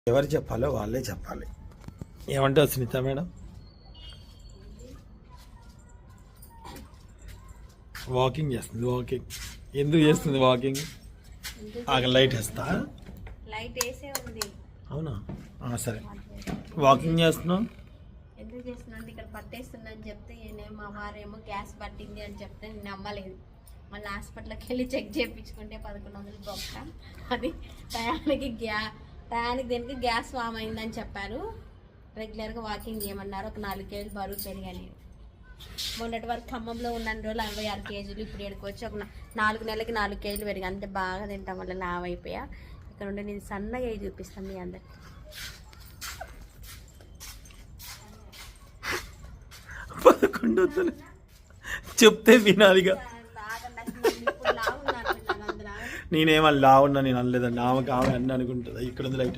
ఎవరు చెప్పాలో వాళ్ళే చెప్పాలి. ఏమంటారు సునీత మేడం? వాకింగ్ చేస్తుంది. వాకింగ్ ఎందుకు చేస్తుంది? వాకింగ్ లైట్ వేస్తా. లైట్ వేసే ఉంది. అవునా? సరే. వాకింగ్ చేస్తున్నావు ఎందుకు చేస్తున్నాను? ఇక్కడ పట్టేస్తుందని చెప్తే మా వారేమో గ్యాస్ పట్టింది అని చెప్తే నేను నమ్మలేదు. మళ్ళీ హాస్పిటల్కి వెళ్ళి చెక్ చేయించుకుంటే 1100 బొక్క. అది టయానికి దేనికి గ్యాస్ ఫామ్ అయిందని చెప్పారు. రెగ్యులర్గా వాకింగ్ చేయమన్నారు. ఒక 4 కేజీలు బరువు పెరిగాను. మొన్నటి వరకు ఖమ్మంలో ఉన్న రోజులు 66 కేజీలు, ఇప్పుడు ఎక్కడికి వచ్చి ఒక 4 నెలలకి 4 కేజీలు పెరిగా. అంతే బాగా తింటాం వల్ల లావ్ అయిపోయా. ఇక్కడ ఉండి నేను సన్నగా అయి చూపిస్తాను మీ అందరికి. 11 చెప్తే వినాలిగా. నేనేమన్నా లా ఉన్నా, నేను అనలేదండి. ఆమె అన్నీ అనుకుంటుంది. ఇక్కడ ఉంది లైట్.